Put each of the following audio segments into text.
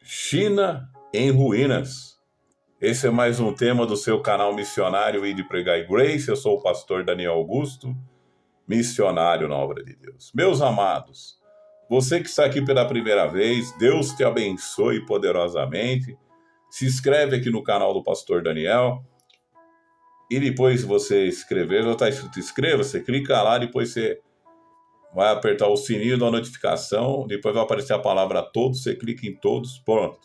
China em ruínas. Esse é mais um tema do seu canal missionário e de Pregar e Grace. Eu sou o pastor Daniel Augusto, missionário na obra de Deus. Meus amados, você que está aqui pela primeira vez, Deus te abençoe poderosamente. Se inscreve aqui no canal do pastor Daniel. E depois você escrever, já está escrito inscreva, você clica lá, depois você vai apertar o sininho da notificação, depois vai aparecer a palavra todos, você clica em todos, pronto.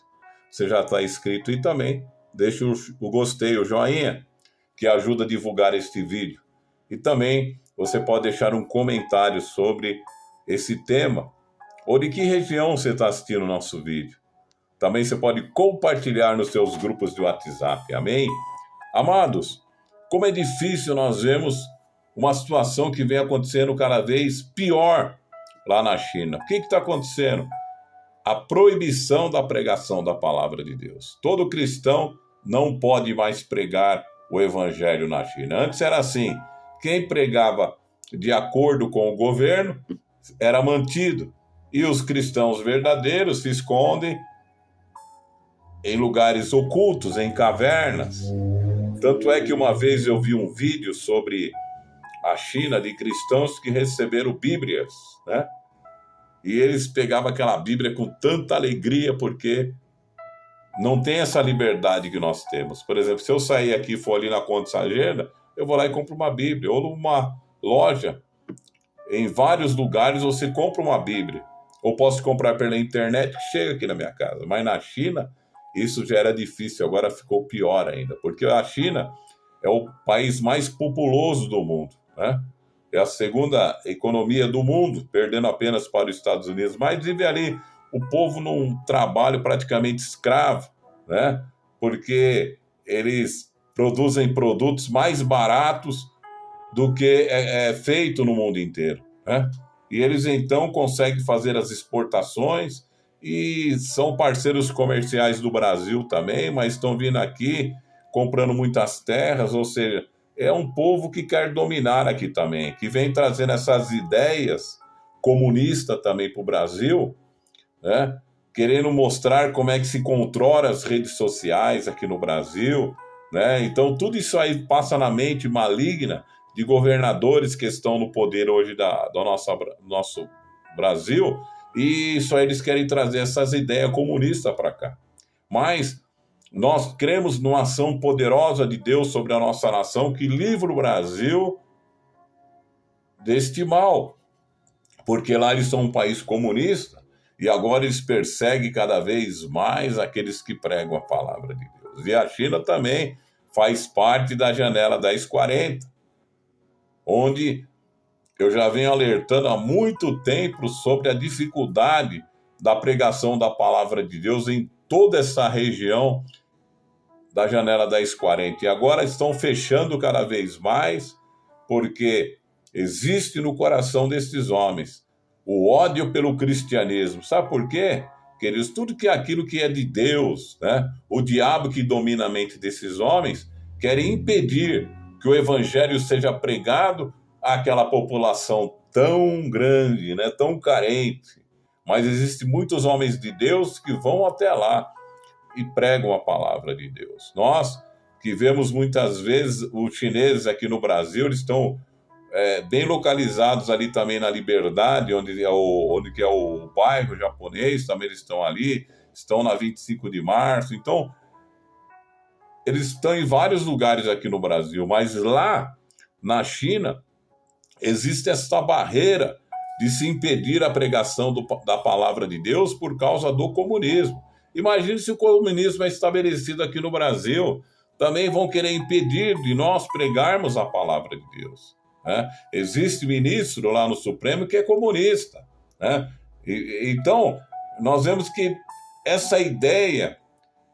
Você já está inscrito e também deixa o gostei, o joinha, que ajuda a divulgar este vídeo. E também você pode deixar um comentário sobre esse tema, ou de que região você está assistindo o nosso vídeo. Também você pode compartilhar nos seus grupos de WhatsApp, amém? Amados, como é difícil nós vemos uma situação que vem acontecendo cada vez pior lá na China. O que está acontecendo? A proibição da pregação da palavra de Deus. Todo cristão não pode mais pregar o evangelho na China. Antes era assim, quem pregava de acordo com o governo era mantido, e os cristãos verdadeiros se escondem em lugares ocultos, em cavernas. Tanto é que uma vez eu vi um vídeo sobre a China de cristãos que receberam Bíblias, né? E eles pegavam aquela Bíblia com tanta alegria, porque não tem essa liberdade que nós temos. Por exemplo, se eu sair aqui e for ali na Conde Agenda, eu vou lá e compro uma Bíblia. Ou numa loja, em vários lugares você compra uma Bíblia. Ou posso comprar pela internet, que chega aqui na minha casa. Mas na China, isso já era difícil, agora ficou pior ainda. Porque a China é o país mais populoso do mundo, né? É a segunda economia do mundo, perdendo apenas para os Estados Unidos. Mas vive ali o povo num trabalho praticamente escravo, né? Porque eles produzem produtos mais baratos do que é feito no mundo inteiro, né? E eles então conseguem fazer as exportações e são parceiros comerciais do Brasil também, mas estão vindo aqui comprando muitas terras, ou seja, é um povo que quer dominar aqui também, que vem trazendo essas ideias comunistas também para o Brasil, né? Querendo mostrar como é que se controla as redes sociais aqui no Brasil, né? Então tudo isso aí passa na mente maligna de governadores que estão no poder hoje do nosso Brasil, e só eles querem trazer essas ideias comunistas para cá. Mas nós cremos numa ação poderosa de Deus sobre a nossa nação, que livra o Brasil deste mal. Porque lá eles são um país comunista, e agora eles perseguem cada vez mais aqueles que pregam a palavra de Deus. E a China também faz parte da janela 1040, onde eu já venho alertando há muito tempo sobre a dificuldade da pregação da palavra de Deus em toda essa região da janela 1040. E agora estão fechando cada vez mais, porque existe no coração desses homens o ódio pelo cristianismo. Sabe por quê? Queridos, tudo que é aquilo que é de Deus, né? O diabo que domina a mente desses homens querem impedir que o evangelho seja pregado àquela população tão grande, né? Tão carente. Mas existem muitos homens de Deus que vão até lá e pregam a palavra de Deus. Nós, que vemos muitas vezes os chineses aqui no Brasil, eles estão bem localizados ali também na Liberdade, onde é o bairro japonês, também eles estão ali, estão na 25 de março, então eles estão em vários lugares aqui no Brasil, mas lá na China existe essa barreira de se impedir a pregação da palavra de Deus por causa do comunismo. Imagine se o comunismo é estabelecido aqui no Brasil, também vão querer impedir de nós pregarmos a palavra de Deus, né? Existe ministro lá no Supremo que é comunista, né? Então, nós vemos que essa ideia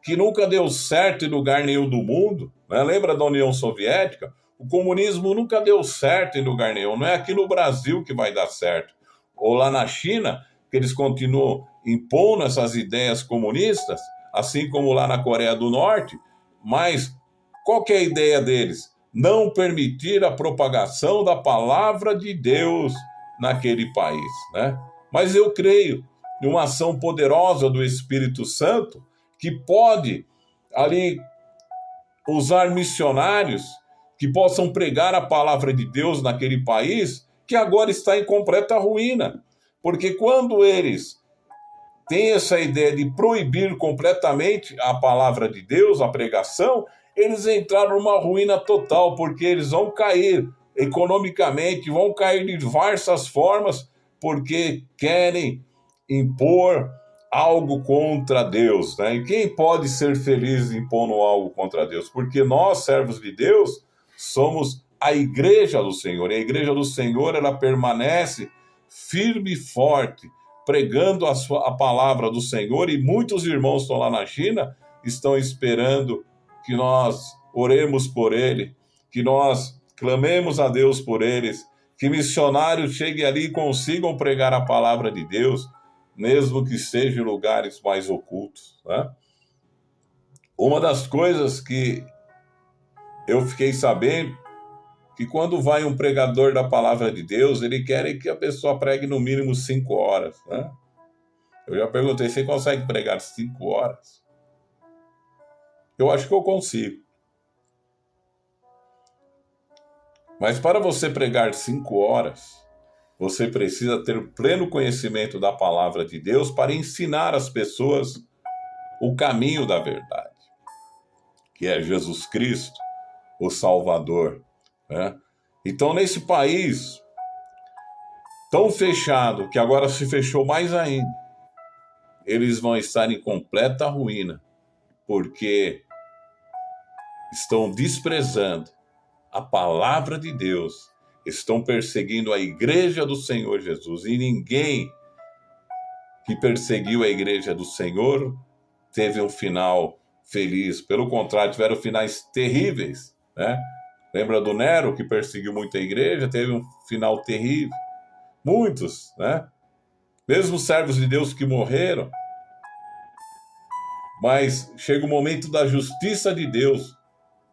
que nunca deu certo em lugar nenhum do mundo, né? Lembra da União Soviética? O comunismo nunca deu certo em lugar nenhum, não é aqui no Brasil que vai dar certo. Ou lá na China, que eles continuam impondo essas ideias comunistas, assim como lá na Coreia do Norte, mas qual que é a ideia deles? Não permitir a propagação da palavra de Deus naquele país, né? Mas eu creio de uma ação poderosa do Espírito Santo, que pode ali usar missionários que possam pregar a palavra de Deus naquele país que agora está em completa ruína. Porque quando eles têm essa ideia de proibir completamente a palavra de Deus, a pregação, eles entraram numa ruína total, porque eles vão cair economicamente, vão cair de diversas formas, porque querem impor algo contra Deus, né? E quem pode ser feliz impondo algo contra Deus? Porque nós, servos de Deus, somos a igreja do Senhor. E a igreja do Senhor, ela permanece firme e forte, pregando a palavra do Senhor, e muitos irmãos estão lá na China, estão esperando que nós oremos por ele, que nós clamemos a Deus por eles, que missionários cheguem ali e consigam pregar a palavra de Deus, mesmo que seja em lugares mais ocultos, né? Uma das coisas que eu fiquei sabendo, que quando vai um pregador da palavra de Deus, ele quer que a pessoa pregue no mínimo 5 horas, né? Eu já perguntei, você consegue pregar 5 horas? Eu acho que eu consigo. Mas para você pregar 5 horas, você precisa ter pleno conhecimento da palavra de Deus para ensinar as pessoas o caminho da verdade, que é Jesus Cristo, o Salvador, né? Então, nesse país tão fechado, que agora se fechou mais ainda, eles vão estar em completa ruína, porque estão desprezando a palavra de Deus, estão perseguindo a igreja do Senhor Jesus, e ninguém que perseguiu a igreja do Senhor teve um final feliz. Pelo contrário, tiveram finais terríveis, né? Lembra do Nero, que perseguiu muito a igreja? Teve um final terrível. Muitos, né? Mesmo servos de Deus que morreram. Mas chega o momento da justiça de Deus,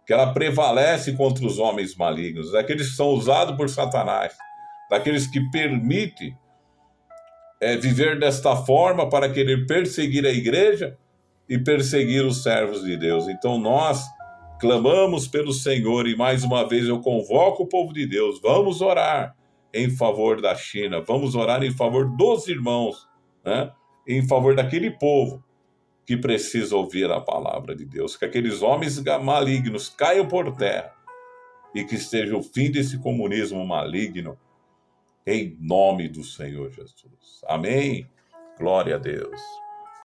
que ela prevalece contra os homens malignos, daqueles que são usados por Satanás, daqueles que permitem viver desta forma para querer perseguir a igreja e perseguir os servos de Deus. Então nós clamamos pelo Senhor, e mais uma vez eu convoco o povo de Deus, vamos orar em favor da China, vamos orar em favor dos irmãos, né? Em favor daquele povo que precisa ouvir a palavra de Deus, que aqueles homens malignos caiam por terra e que esteja o fim desse comunismo maligno, em nome do Senhor Jesus. Amém? Glória a Deus.